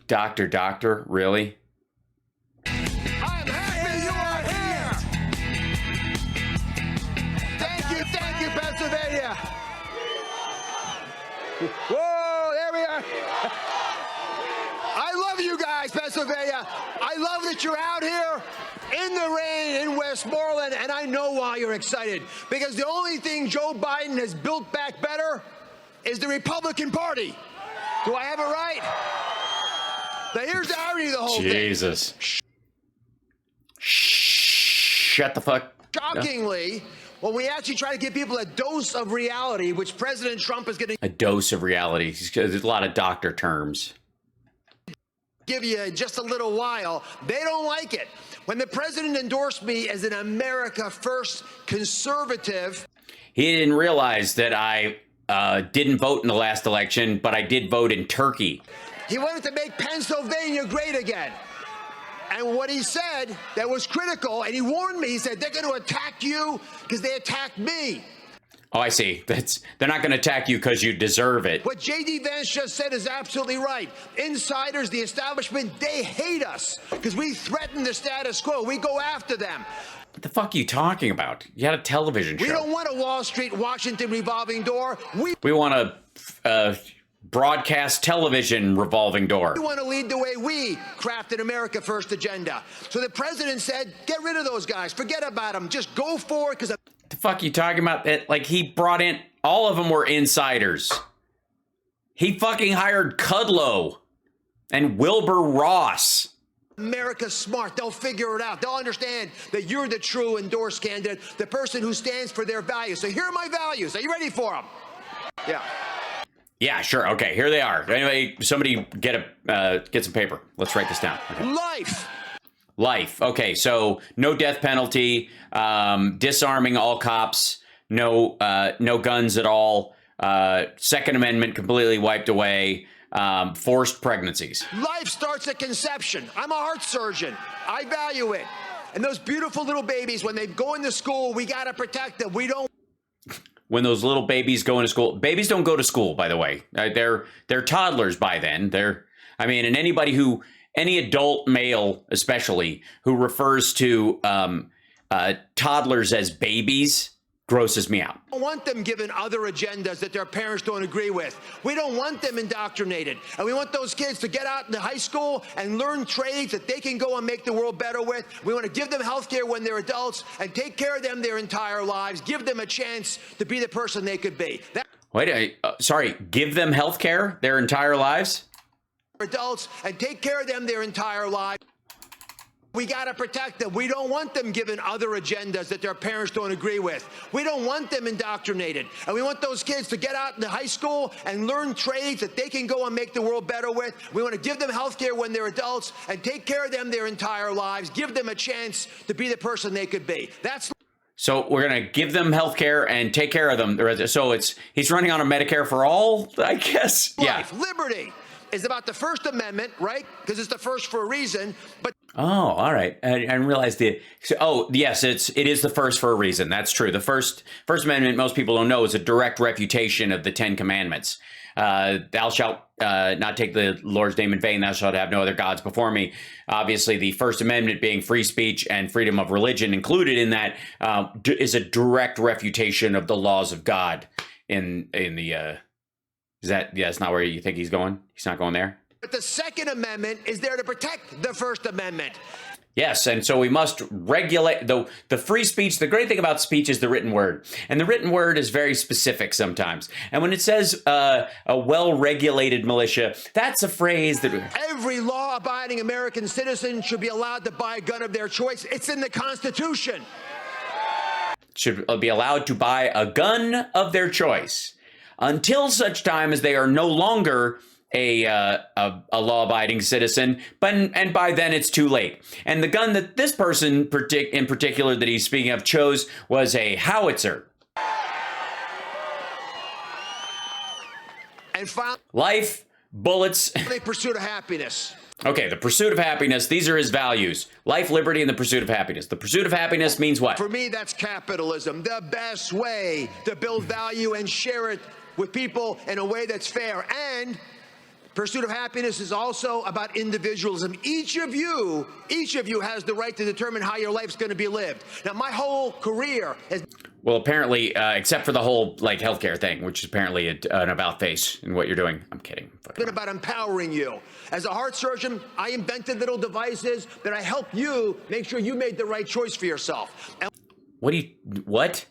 Doctor, really? I'm happy you are here. Thank you, Pennsylvania. Whoa, there we are. I love you guys, Pennsylvania. I love that you're out here in the rain in Westmoreland, and I know why you're excited. Because the only thing Joe Biden has built back better is the Republican Party. Do I have it right? Now here's the irony of the whole thing. Jesus. Shut the fuck. Shockingly, when we actually try to give people a dose of reality, which President Trump is going to A dose of reality. There's a lot of doctor terms. give you just a little while, they don't like it. When the president endorsed me as an America First conservative, He didn't realize that I didn't vote in the last election, but I did vote in Turkey. he wanted to make Pennsylvania great again. And what he said that was critical, and he warned me, he said, they're going to attack you because they attacked me. Oh, I see. They're not going to attack you because you deserve it. What J.D. Vance just said is absolutely right. Insiders, the establishment, they hate us because we threaten the status quo. We go after them. What the fuck are you talking about? You had a television show. We don't want a Wall Street, Washington revolving door. We want a broadcast television revolving door. We want to lead the way we craft an America First agenda. So the president said, get rid of those guys. Forget about them. Just go forward because The fuck are you talking about? That like he brought in, all of them were insiders. He fucking hired Kudlow and Wilbur Ross. America's smart. They'll figure it out. They'll understand that you're the true endorsed candidate, the person who stands for their values. So here are my values. Are you ready for them? Yeah. Yeah, sure. Okay, here they are. Anyway, somebody get some paper. Let's write this down. Okay. Life. Okay, so no death penalty, disarming all cops, no guns at all, Second Amendment completely wiped away, forced pregnancies. Life starts at conception. I'm a heart surgeon. I value it. And those beautiful little babies, when they go into school, we got to protect them. We don't. When those little babies go into school, babies don't go to school, by the way. They're toddlers by then. And any adult male, especially, who refers to toddlers as babies, grosses me out. We don't want them given other agendas that their parents don't agree with. We don't want them indoctrinated. And we want those kids to get out into high school and learn trades that they can go and make the world better with. We want to give them health care when they're adults and take care of them their entire lives, give them a chance to be the person they could be. Give them health care their entire lives? Adults and take care of them their entire lives. We got to protect them. We don't want them given other agendas that their parents don't agree with. We don't want them indoctrinated. And we want those kids to get out into high school and learn trades that they can go and make the world better with. We want to give them health care when they're adults and take care of them their entire lives, give them a chance to be the person they could be. So we're going to give them health care and take care of them. So he's running on a Medicare for all, I guess. Life, yeah. Liberty is about the First Amendment, right? Because it's the first for a reason. But oh, all right. I didn't realize yes, it is the first for a reason. That's true. The First Amendment, most people don't know, is a direct refutation of the Ten Commandments. Thou shalt not take the Lord's name in vain. Thou shalt have no other gods before me. Obviously, the First Amendment being free speech and freedom of religion included in that is a direct refutation of the laws of God in the. That's not where you think he's going? He's not going there? But the Second Amendment is there to protect the First Amendment. Yes, and so we must regulate the free speech. The great thing about speech is the written word. And the written word is very specific sometimes. And when it says a well-regulated militia, that's a phrase that every law-abiding American citizen should be allowed to buy a gun of their choice. It's in the Constitution. Should be allowed to buy a gun of their choice until such time as they are no longer a law-abiding citizen, and by then it's too late. And the gun that this person in particular that he's speaking of chose was a howitzer. And finally, life, bullets, the pursuit of happiness. Okay, the pursuit of happiness. These are his values. Life, liberty, and the pursuit of happiness. The pursuit of happiness means what? For me, that's capitalism. The best way to build value and share it with people in a way that's fair. And Pursuit of happiness is also about individualism. Each of you has the right to determine how your life's going to be lived. Now, my whole career has... Well, apparently, except for the whole, like, healthcare thing, which is apparently an about-face in what you're doing. I'm kidding. been about empowering you. As a heart surgeon, I invented little devices that I help you make sure you made the right choice for yourself. And what?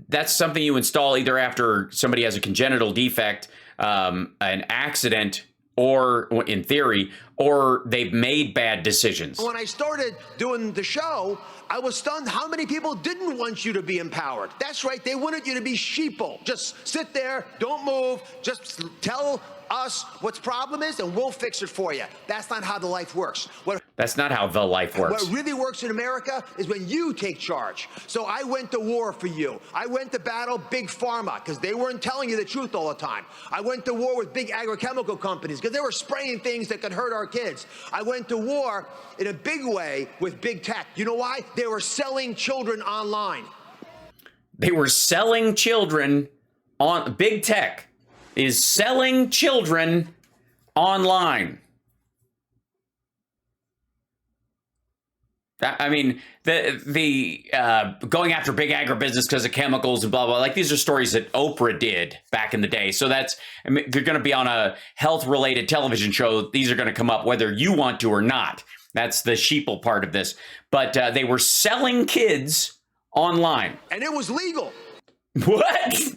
That's something you install either after somebody has a congenital defect, an accident, or in theory, or they've made bad decisions. when I started doing the show, I was stunned how many people didn't want you to be empowered. That's right, they wanted you to be sheeple. Just sit there, don't move, just tell us what the problem is and we'll fix it for you. That's not how the life works. That's not how the life works. What really works in America is when you take charge. So I went to war for you. I went to battle big pharma because they weren't telling you the truth all the time. I went to war with big agrochemical companies because they were spraying things that could hurt our kids. I went to war in a big way with big tech. You know why? They were selling children online. They were selling children on big tech is selling children online. I mean, the going after big agribusiness because of chemicals and blah, blah, like these are stories that Oprah did back in the day. So that's, I mean, they're going to be on a health related television show. These are going to come up whether you want to or not. That's the sheeple part of this. But they were selling kids online. And it was legal. What?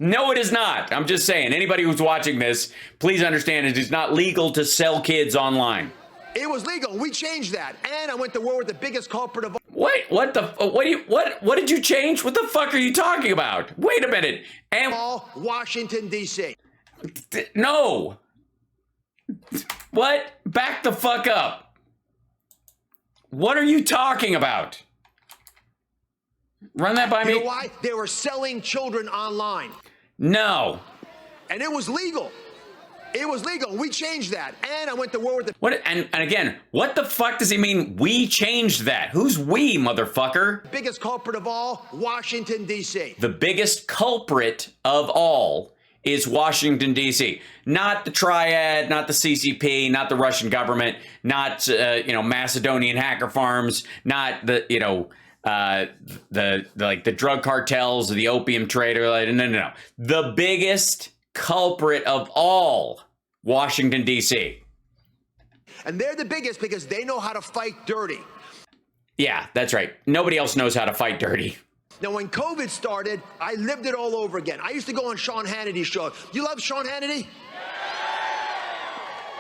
No, it is not. I'm just saying, anybody who's watching this, please understand it is not legal to sell kids online. It was legal. We changed that. And I went to war with the biggest culprit of all. Wait, what did you change? What the fuck are you talking about? Wait a minute. And Washington, D.C. No. What? Back the fuck up. What are you talking about? Run that by me. You know why? They were selling children online. No. And it was legal. It was legal. We changed that. And I went to war with the... What? And again, what the fuck does he mean we changed that? Who's we, motherfucker? Biggest culprit of all, Washington, D.C. The biggest culprit of all is Washington, D.C. Not the Triad, not the CCP, not the Russian government, not, Macedonian hacker farms, not the, the drug cartels or the opium trader. No. The biggest culprit of all, Washington, D.C. And they're the biggest because they know how to fight dirty. Yeah, that's right. Nobody else knows how to fight dirty. Now, when COVID started, I lived it all over again. I used to go on Sean Hannity's show. You love Sean Hannity?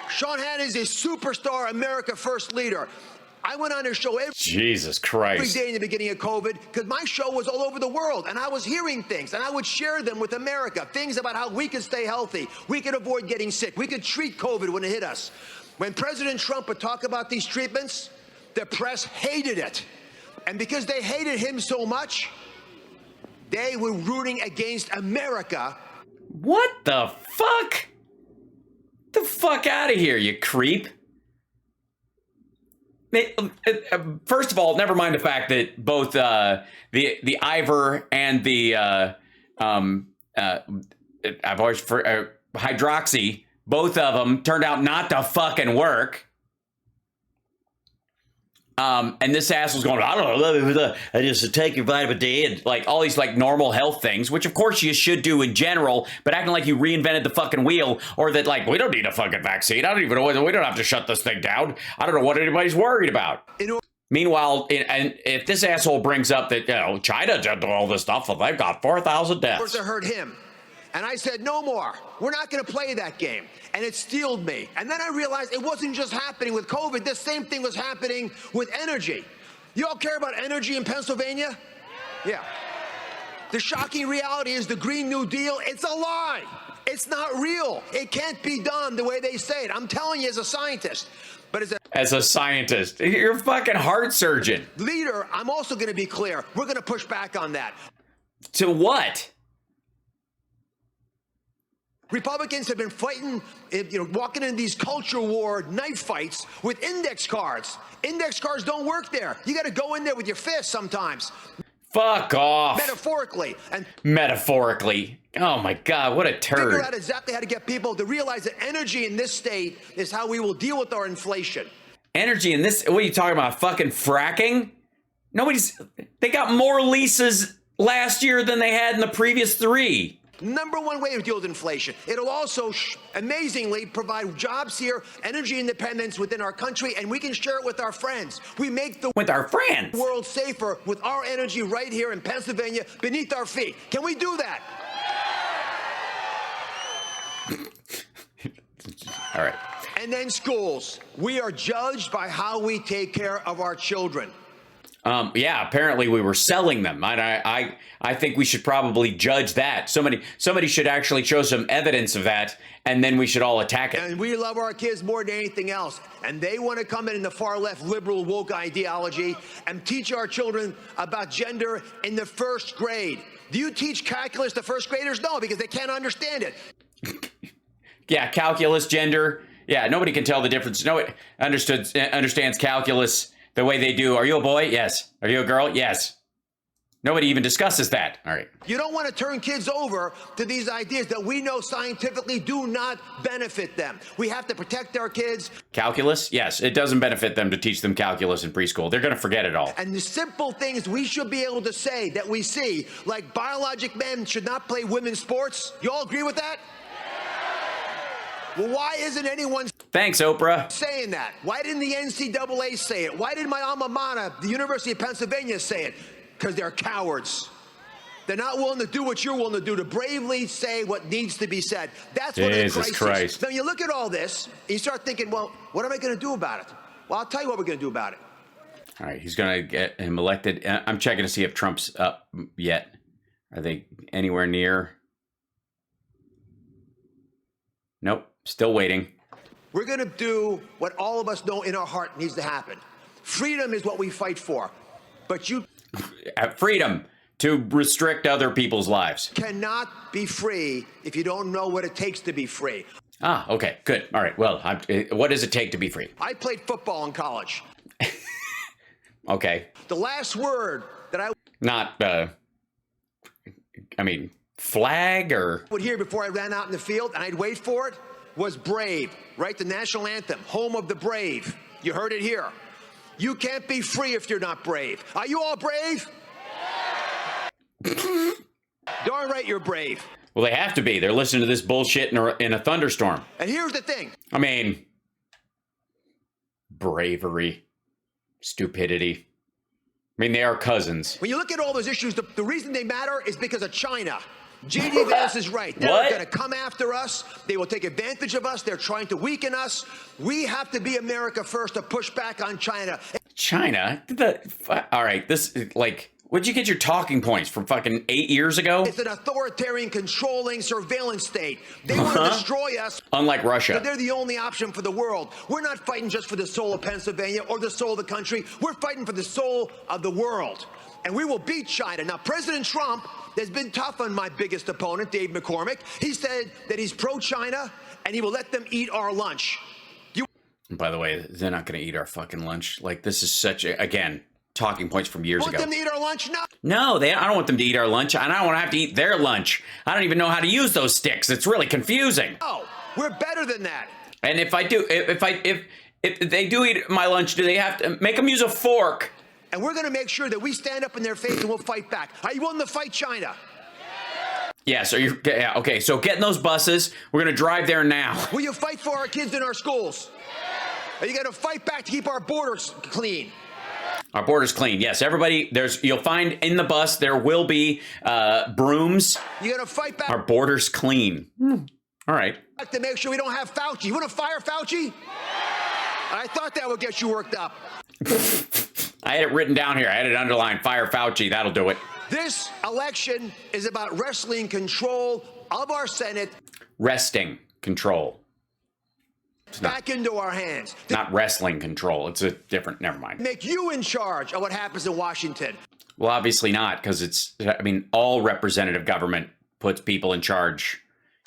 Sean Hannity is a superstar America First leader. I went on his show Jesus Christ. every day in the beginning of COVID because my show was all over the world and I was hearing things and I would share them with America, things about how we could stay healthy, we could avoid getting sick, we could treat COVID when it hit us. When President Trump would talk about these treatments, the press hated it. And because they hated him so much, they were rooting against America. What the fuck? The fuck out of here, you creep. First of all, never mind the fact that both the Ivor and the hydroxy, both of them turned out not to fucking work. And this asshole's going, I don't know, I just take your vitamin D and like all these like normal health things, which of course you should do in general, but acting like you reinvented the fucking wheel or that like, we don't need a fucking vaccine. I don't even know, we don't have to shut this thing down. I don't know what anybody's worried about. Meanwhile, and if this asshole brings up that, China did all this stuff, well, they've got 4,000 deaths. First I heard him. And I said, no more. We're not going to play that game. And it steeled me. And then I realized it wasn't just happening with COVID. The same thing was happening with energy. You all care about energy in Pennsylvania? Yeah. The shocking reality is the Green New Deal, it's a lie. It's not real. It can't be done the way they say it. I'm telling you as a scientist. But as a scientist, you're a fucking heart surgeon. Leader, I'm also going to be clear. We're going to push back on that. To what? Republicans have been fighting, walking in these culture war knife fights with index cards. Index cards don't work there. You got to go in there with your fists sometimes. Fuck off. Metaphorically. And Metaphorically. Oh my God, what a turd. figure out exactly how to get people to realize that energy in this state is how we will deal with our inflation. Energy in this, what are you talking about? Fucking fracking? They got more leases last year than they had in the previous 3. Number one way to deal with inflation. It'll also, amazingly, provide jobs here, energy independence within our country, and we can share it with our friends. We make the world safer with our energy right here in Pennsylvania beneath our feet. Can we do that? All right. And then schools. We are judged by how we take care of our children. Yeah, apparently we were selling them. I think we should probably judge that. Somebody should actually show some evidence of that, and then we should all attack it. And we love our kids more than anything else. And they want to come in the far left liberal woke ideology and teach our children about gender in the first grade. Do you teach calculus to first graders? No, because they can't understand it. Yeah, calculus, gender. Yeah, nobody can tell the difference. No one understands calculus the way they do. Are you a boy? Yes. Are you a girl? Yes. Nobody even discusses that. All right. You don't want to turn kids over to these ideas that we know scientifically do not benefit them. We have to protect our kids. Calculus? Yes. It doesn't benefit them to teach them calculus in preschool. They're going to forget it all. And the simple things we should be able to say that we see, like biologic men should not play women's sports. You all agree with that? Well, why isn't anyone Thanks, Oprah. saying that? Why didn't the NCAA say it? Why did my alma mater, the University of Pennsylvania, say it? Because they're cowards. They're not willing to do what you're willing to do, to bravely say what needs to be said. That's what the crisis. Christ. Now, you look at all this, and you start thinking, well, what am I going to do about it? Well, I'll tell you what we're going to do about it. All right, he's going to get him elected. I'm checking to see if Trump's up yet. Are they anywhere near? Nope. Still waiting. We're going to do what all of us know in our heart needs to happen. Freedom is what we fight for. But you freedom to restrict other people's lives. Cannot be free if you don't know what it takes to be free. Ah, okay, good. All right, well, what does it take to be free? I played football in college. Okay. The last word that I flag or would hear before I ran out in the field and I'd wait for it was brave, right? The national anthem, home of the brave. You heard it here. You can't be free if you're not brave. Are you all brave? Darn right you're brave. Well, they have to be. They're listening to this bullshit in a thunderstorm. And here's the thing. I mean, bravery, stupidity. I mean, they are cousins. When you look at all those issues, the reason they matter is because of China. J.D. Vance is right. They're going to come after us. They will take advantage of us. They're trying to weaken us. We have to be America first to push back on China. China? All right, this, like, where'd you get your talking points from fucking 8 years ago? It's an authoritarian, controlling surveillance state. They want to destroy us. Unlike Russia. They're the only option for the world. We're not fighting just for the soul of Pennsylvania or the soul of the country. We're fighting for the soul of the world. And we will beat China. Now, President Trump has been tough on my biggest opponent, Dave McCormick. He said that he's pro-China and he will let them eat our lunch. By the way, they're not going to eat our fucking lunch. Like, this is such a, again, talking points from years ago. Want them to eat our lunch? No, I don't want them to eat our lunch, and I don't want to have to eat their lunch. I don't even know how to use those sticks. It's really confusing. No, we're better than that. And if they do eat my lunch, do they have to make them use a fork? And we're going to make sure that we stand up in their face and we'll fight back. Are you willing to fight China? Yes. Yeah, okay, so get in those buses. We're going to drive there now. Will you fight for our kids in our schools? Are you going to fight back to keep our borders clean? Our border's clean. Yes, everybody, you'll find in the bus, there will be brooms. You going to fight back? Our border's clean. All right. To make sure we don't have Fauci. You want to fire Fauci? I thought that would get you worked up. I had it written down here. I had it underlined. Fire Fauci. That'll do it. This election is about wresting control of our Senate. Wresting control. Back into our hands. Not wrestling control. It's a different, never mind. Make you in charge of what happens in Washington. Well, obviously not, because all representative government puts people in charge,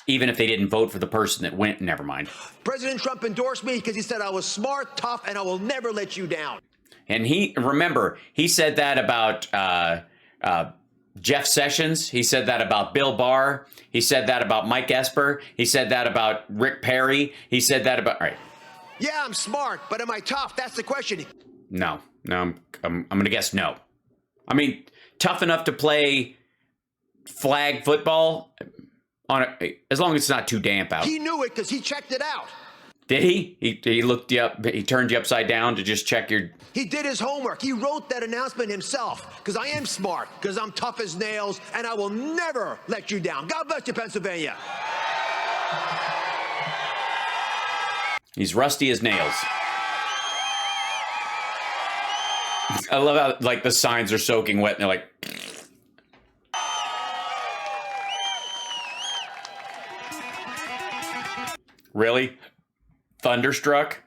even if they didn't vote for the person that went, never mind. President Trump endorsed me because he said I was smart, tough, and I will never let you down. And remember, he said that about Jeff Sessions, he said that about Bill Barr. He said that about Mike Esper. He said that about Rick Perry. He said that about, all right. Yeah, I'm smart, but am I tough? That's the question. No, I'm going to guess no. I mean, tough enough to play flag football as long as it's not too damp out. He knew it because he checked it out. Did he? He looked you up. He turned you upside down to just check your. He did his homework. He wrote that announcement himself because I am smart, because I'm tough as nails, and I will never let you down. God bless you, Pennsylvania. He's rusty as nails. I love how like the signs are soaking wet and they're like. Really? Thunderstruck?